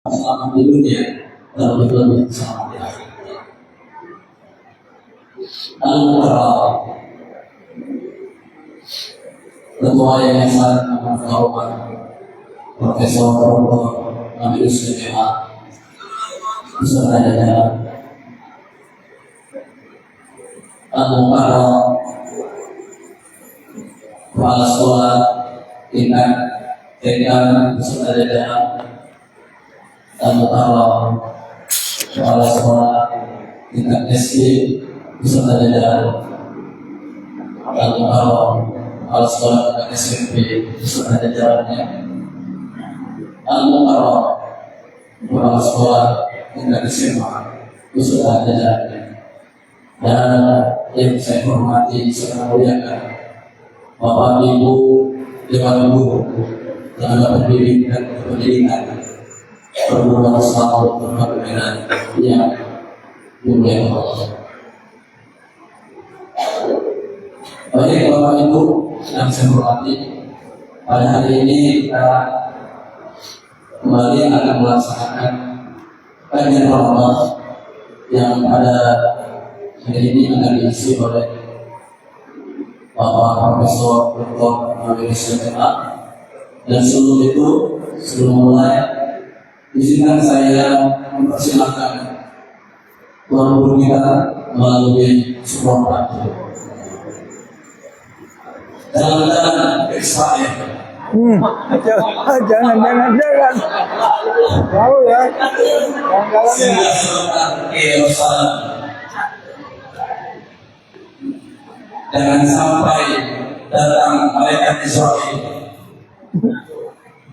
selamat di dunia dan lebih selamat di akhirat. Al-Mukarram, Ketua Yayasan Amal Taubat, Profesor Dr. Nabi Usman beserta jajaran. Al-Mukarram, Kepala Sekolah Tingkat TK beserta jajaran. Al-Mukarram, Kepala Sekolah Tingkat SD beserta jajaran. Al-Mukarram, Kepala Sekolah Tingkat SMP beserta jajarannya. Al-Mukarram, Kepala Sekolah Tingkat SMA beserta jajarannya. Dan yang saya hormati serta muliakan Bapak Ibu Dewan Guru, tenaga pendidik dan pendidikan perguruan Islam Perkebunan yang mulia Allah. Baik Bapak Ibu yang saya hormati, pada hari ini kita kembali akan melaksanakan kajian Ramadan yang pada hari ini akan diisi oleh Bapak Profesor Dr. Nabi Usman. Dan sebelum itu, sebelum mulai, izinkan saya mempersilahkan Tuan Guru kita melalui sebuah pantun. Jangan Israel. Jangan. Tahu ya. Jangan sampai datang malaikat Israel.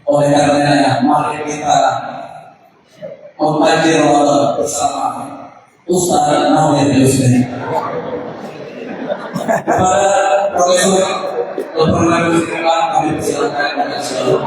Oleh karenanya, mari kita mengkaji Ramadan bersama Ustaz Nabi Usman. Kepada Profesor Dr. Nabi Usman, kami persilakan kepada seluruh.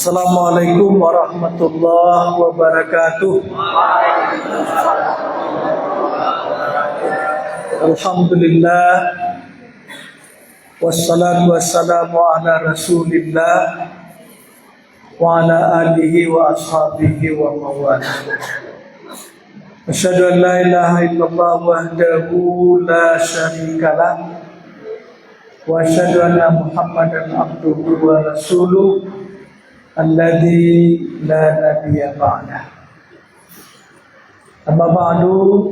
Assalamualaikum warahmatullahi wabarakatuh. Alhamdulillah, wassalatu wassalamu ala rasulillah wa ala alihi wa ashabihi wa mawala. Asyhadu an la ilaha illallah wahdahu la syarikalah wa asyhadu anna Muhammadan abduhu wa rasuluh alladzi la nabiyya ba'dah. Amma ba'du,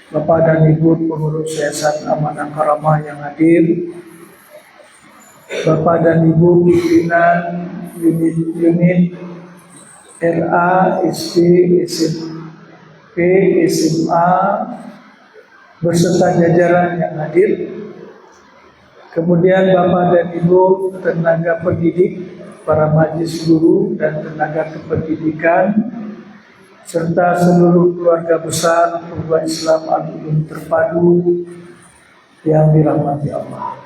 Bapak dan Ibu pengurus Yayasan Amanah Karamah yang hadir, Bapak dan Ibu pimpinan unit RA, SD, SMP, SMA beserta jajaran yang hadir, kemudian Bapak dan Ibu tenaga pendidik, para majelis guru dan tenaga kependidikan, serta seluruh keluarga besar Perguruan Islam Al-Ulum Terpadu yang dirahmati Allah.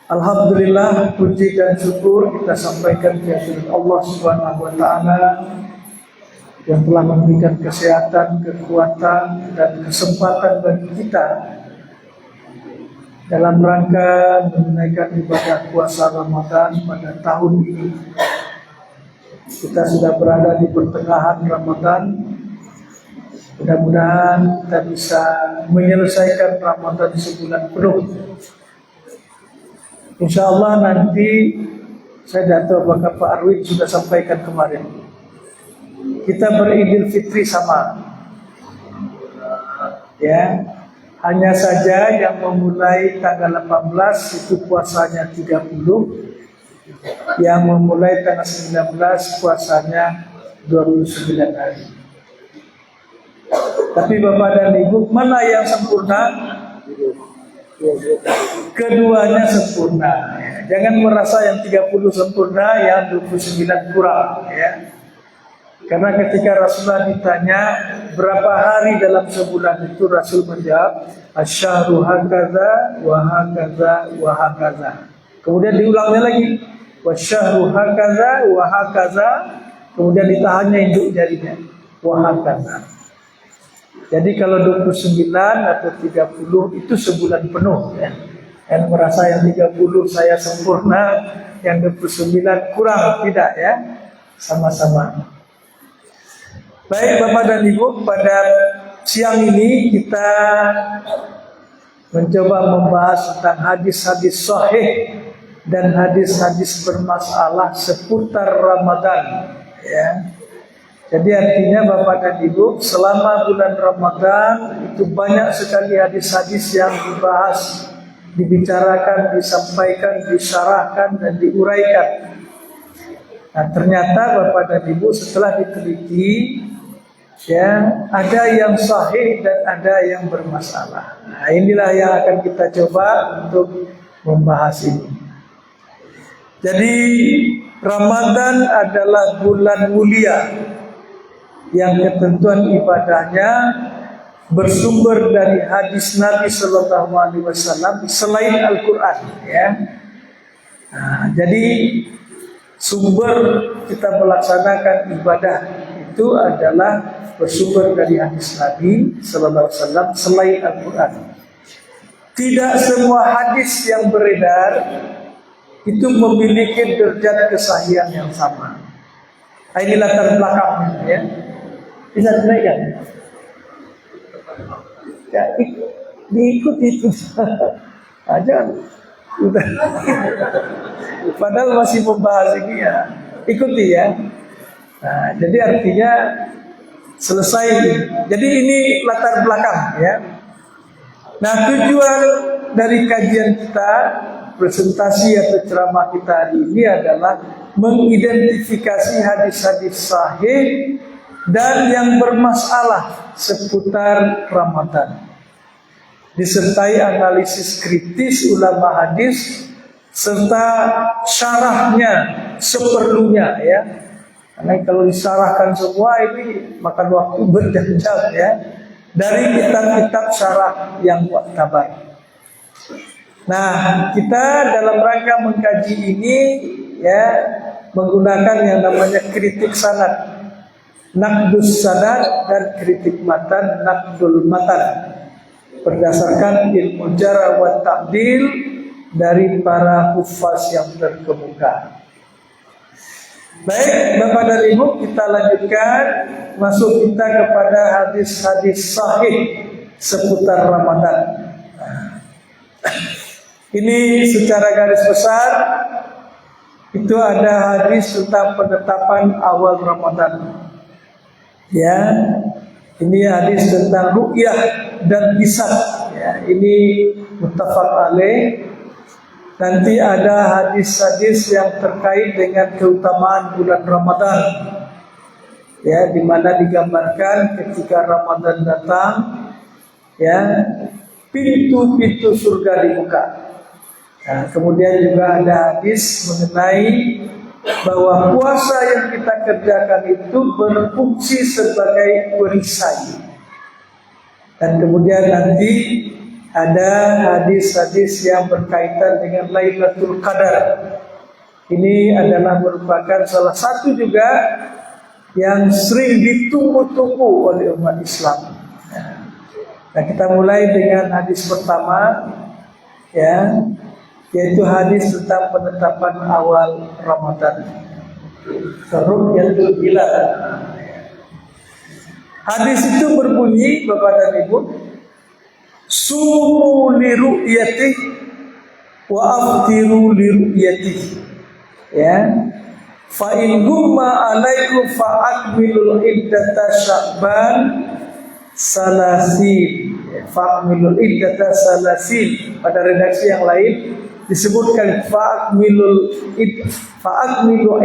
Alhamdulillah, puji dan syukur kita sampaikan kehadirat Allah Subhanahu wa taala yang telah memberikan kesehatan, kekuatan dan kesempatan bagi kita dalam rangka menunaikan ibadah puasa Ramadan pada tahun ini. Kita sudah berada di pertengahan Ramadan. Mudah-mudahan kita bisa menyelesaikan Ramadan sebulan penuh. Insya Allah nanti saya datang Bapak Pak Arwin sudah sampaikan kemarin. Kita beridul fitri sama. Ya. Hanya saja yang memulai tanggal 18 itu puasanya 30, yang memulai tanggal 19 puasanya 29 hari. Tapi Bapak dan Ibu, mana yang sempurna? Keduanya sempurna. Jangan merasa yang 30 sempurna, yang 29 kurang, ya. Karena ketika Rasulullah ditanya berapa hari dalam sebulan itu, Rasul menjawab asyhru hakaza wa hakaza wa hakaza. Kemudian diulangnya lagi wasyhru hakaza wa hakaza, kemudian ditahannya induk jarinya wa hakaza. Jadi kalau 29 atau 30 itu sebulan penuh, ya. Yang merasa yang 30 saya sempurna, yang 29 kurang, tidak, ya. Sama-sama. Baik Bapak dan Ibu, pada siang ini kita mencoba membahas tentang hadis-hadis sahih dan hadis-hadis bermasalah seputar Ramadan, ya. Jadi artinya Bapak dan Ibu, selama bulan Ramadan itu banyak sekali hadis-hadis yang dibahas, dibicarakan, disampaikan, disyarahkan dan diuraikan. Nah, ternyata Bapak dan Ibu setelah diteliti, ya, ada yang sahih dan ada yang bermasalah. Nah, inilah yang akan kita coba untuk membahas ini. Jadi Ramadan adalah bulan mulia yang ketentuan ibadahnya bersumber dari hadis Nabi Sallallahu Alaihi Wasallam selain Al-Quran, ya. Nah, jadi sumber kita melaksanakan ibadah itu adalah bersumber dari hadis Nabi Sallallahu Alaihi Wasallam selain Al-Quran. Tidak semua hadis yang beredar itu memiliki derajat kesahihan yang sama. Nah, ini latar belakangnya, ya. Bisa dinaikkan? Ya, diikut itu. Jangan. Padahal masih membahas ini, ya. Ikuti, ya. Nah, jadi artinya selesai. Jadi ini latar belakang, ya. Nah, tujuan dari kajian kita, presentasi atau ceramah kita hari ini adalah mengidentifikasi hadis-hadis sahih dan yang bermasalah seputar Ramadan, disertai analisis kritis ulama hadis serta syarahnya seperlunya, ya. Karena kalau disyarahkan semua ini makan waktu berjam-jam, ya, dari kitab-kitab syarah yang muktabar. Nah, kita dalam rangka mengkaji ini, ya, menggunakan yang namanya kritik sanad, naqdus sanad, dan kritik matan, naqdul matan, berdasarkan ilmu jarh wa ta'dil dari para hufaz yang terkemuka. Baik Bapak dan Ibu, kita lanjutkan masuk kita kepada hadis-hadis sahih seputar Ramadan. Ini secara garis besar itu ada hadis tentang penetapan awal Ramadan. Ya, ini hadis tentang ru'yah dan hisab. Ya, ini muttafaq alaih. Nanti ada hadis-hadis yang terkait dengan keutamaan bulan Ramadan. Ya, di mana digambarkan ketika Ramadan datang, ya, pintu-pintu surga dibuka. Nah, kemudian juga ada hadis mengenai bahwa puasa yang kita kerjakan itu berfungsi sebagai perisai. Dan kemudian nanti ada hadis-hadis yang berkaitan dengan Lailatul Qadar. Ini adalah merupakan salah satu juga yang sering ditunggu-tunggu oleh umat Islam. Nah, kita mulai dengan hadis pertama, ya, yaitu hadis tentang penetapan awal Ramadan. Ru'yatul hilal. Hadis itu berbunyi, Bapak dan Ibu, sumu li ru'yatih wa aftiru li ru'yatih. Ya. Fa in gumma alaikum fa akmilul iddata Sya'ban salasin. Fa akmilul iddata salasin. Pada redaksi yang lain disebutkan fa akmilu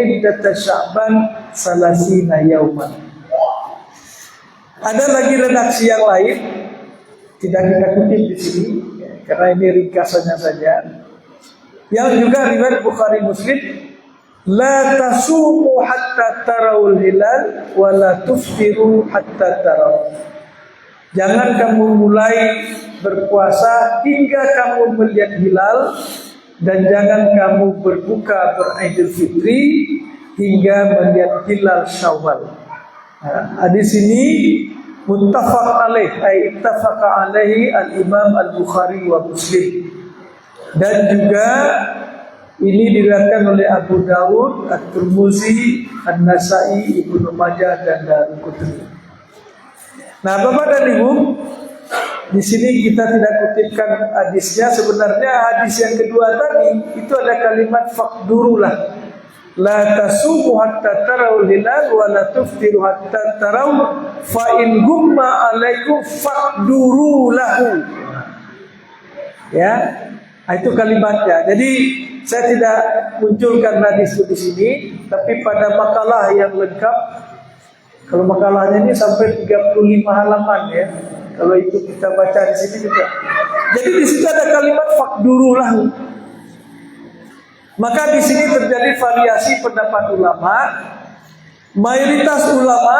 iddata Sya'ban salasina yauman. Ada lagi redaksi yang lain, tidak kita kutip di sini, karena ini ringkasannya saja. Yang juga riwayat Bukhari Muslim, la tasumu hatta tarawul hilal wa la tuftiru hatta taraw. Jangan kamu mulai berpuasa hingga kamu melihat hilal, dan jangan kamu berbuka beridul fitri hingga melihat hilal Syawal. Hadis ini muttafaq alaih, ay ittafaqa alaihi al-Imam al-Bukhari wa Muslim. Dan juga ini diriwayatkan oleh Abu Dawud, At-Tirmizi, An-Nasa'i, Ibnu Majah dan Daruqutni. Nah, Bapak dan Ibu, di sini kita tidak kutipkan hadisnya. Sebenarnya hadis yang kedua tadi itu ada kalimat faqdurulah. La tasumu hatta tarawul hilal wa la tuftiru hatta taraw fa in gumma alaikum faqduru lahu. Ya, itu kalimatnya. Jadi saya tidak munculkan hadis di sini, tapi pada makalah yang lengkap. Kalau makalahnya ini sampai 35 halaman ya. Kalau itu kita baca di sini juga. Jadi di situ ada kalimat faqduru lahu. Maka di sini terjadi variasi pendapat ulama. Mayoritas ulama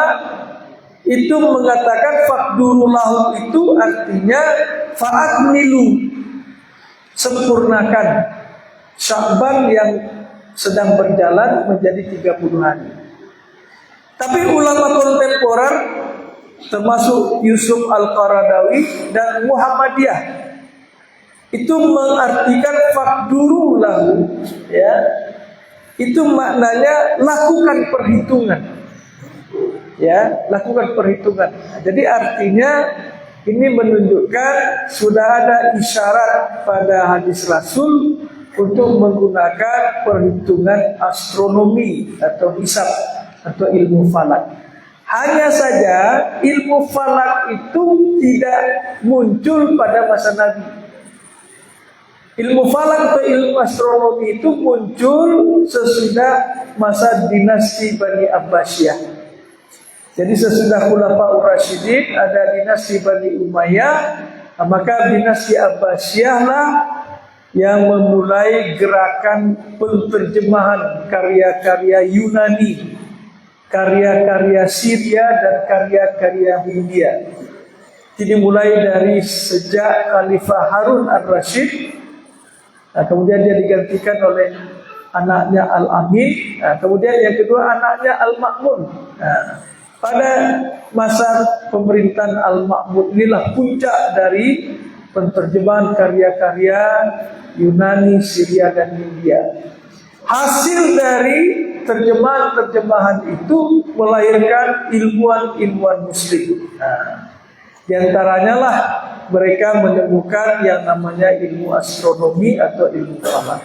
itu mengatakan faqdurulahu itu artinya fa'akmilu, sempurnakan Sya'ban yang sedang berjalan menjadi 30 hari. Tapi ulama kontemporer termasuk Yusuf Al-Qaradawi dan Muhammadiyah itu mengartikan faqduru lahu, ya. Itu maknanya lakukan perhitungan. Ya, lakukan perhitungan. Jadi artinya ini menunjukkan sudah ada isyarat pada hadis Rasul untuk menggunakan perhitungan astronomi atau hisab atau ilmu falak. Hanya saja ilmu falak itu tidak muncul pada masa Nabi. Ilmu falak atau ilmu astronomi itu muncul sesudah masa dinasti Bani Abbasiyah. Jadi sesudah Khulafaur Rasyidin ada dinasti Bani Umayyah, maka dinasti Abbasiyah lah yang memulai gerakan penterjemahan karya-karya Yunani, karya-karya Syria dan karya-karya Hindia. Jadi mulai dari sejak Khalifah Harun ar-Rasyid. Nah, kemudian dia digantikan oleh anaknya Al-Amin. Nah, kemudian yang kedua anaknya Al-Ma'mun. Nah, pada masa pemerintahan Al-Ma'mun inilah puncak dari penterjemahan karya-karya Yunani, Syria dan India. Hasil dari terjemahan-terjemahan itu melahirkan ilmuwan-ilmuwan Muslim. Nah, di antaranya lah mereka menemukan yang namanya ilmu astronomi atau ilmu falak.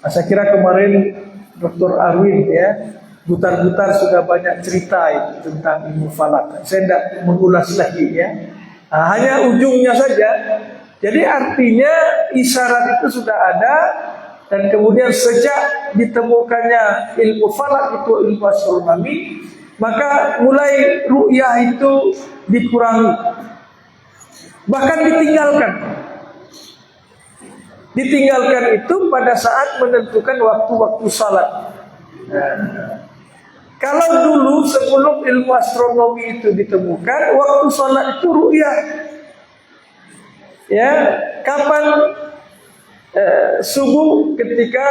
Nah, saya kira kemarin Dr. Arwin ya butar-butar sudah banyak cerita itu tentang ilmu falak. Saya tidak mengulas lagi ya. Nah, hanya ujungnya saja. Jadi artinya isyarat itu sudah ada, dan kemudian sejak ditemukannya ilmu falak itu ilmu astronomi, maka mulai ru'yah itu dikurangi. Bahkan ditinggalkan. Ditinggalkan itu pada saat menentukan waktu-waktu salat. Kalau dulu sebelum ilmu astronomi itu ditemukan, waktu salat itu ru'yah. Ya, kapan subuh ketika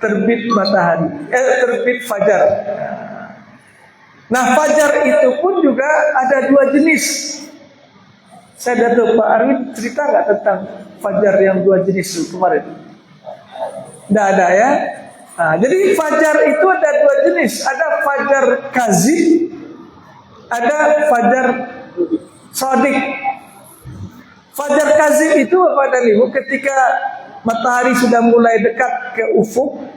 terbit matahari, terbit fajar. Nah, fajar itu pun juga ada dua jenis. Saya datang Pak Arwin cerita nggak tentang fajar yang dua jenis itu kemarin? Tidak ada ya. Nah, jadi fajar itu ada dua jenis. Ada fajar kazib, ada fajar shadik. Fajar kazib itu apa dan ibu? Ketika matahari sudah mulai dekat ke ufuk,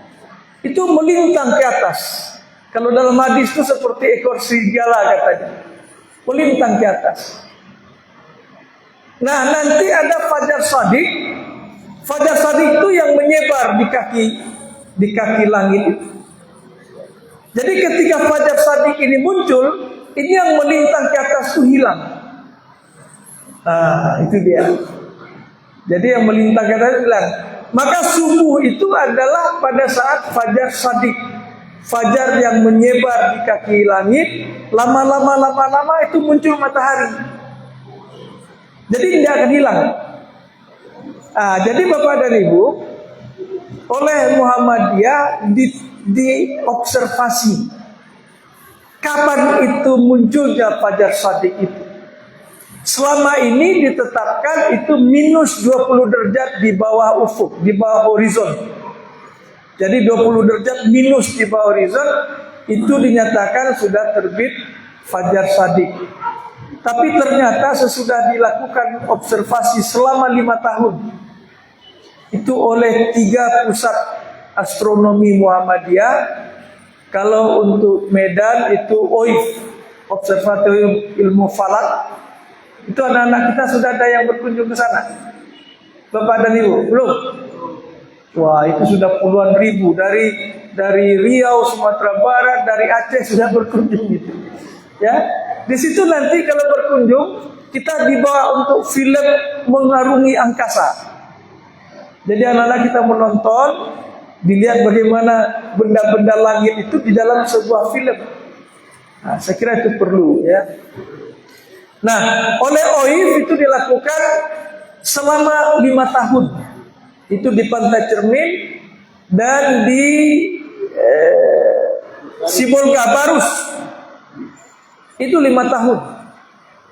itu melintang ke atas. Kalau dalam hadis itu seperti ekor serigala katanya, melintang ke atas. Nah, nanti ada fajar shadik. Fajar shadik itu yang menyebar di kaki langit itu. Jadi ketika fajar shadik ini muncul, ini yang melintang ke atas itu hilang. Nah, itu dia. Jadi yang melintang ke atas hilang. Maka subuh itu adalah pada saat fajar shadiq, fajar yang menyebar di kaki langit, lama-lama itu muncul matahari. Jadi tidak akan hilang. Jadi Bapak dan Ibu, oleh Muhammadiyah diobservasi kapan itu munculnya fajar shadiq itu. Selama ini ditetapkan itu minus 20 derajat di bawah ufuk, di bawah horizon. Jadi 20 derajat minus di bawah horizon itu dinyatakan sudah terbit fajar shadiq. Tapi ternyata sesudah dilakukan observasi selama 5 tahun itu oleh 3 pusat astronomi Muhammadiyah. Kalau untuk Medan itu OIF, Observatorium Ilmu Falak. Itu anak-anak kita sudah ada yang berkunjung ke sana. Bapak dan Ibu, belum? Wah, itu sudah puluhan ribu dari Riau, Sumatera Barat, dari Aceh sudah berkunjung gitu. Ya, di situ nanti kalau berkunjung kita dibawa untuk film mengarungi angkasa. Jadi anak-anak kita menonton, dilihat bagaimana benda-benda langit itu di dalam sebuah film. Nah, saya kira itu perlu ya. Nah, oleh OIF itu dilakukan selama 5 tahun. Itu di Pantai Cermin dan di Sibolga Barus. Itu 5 tahun.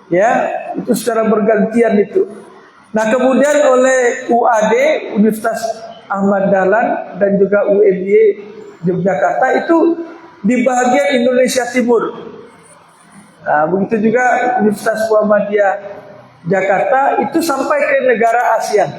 Ya, itu secara bergantian itu. Nah, kemudian oleh UAD, Universitas Ahmad Dahlan dan juga UMY Yogyakarta itu di bagian Indonesia Timur. Nah, begitu juga Universitas Muhammadiyah Jakarta itu sampai ke negara ASEAN.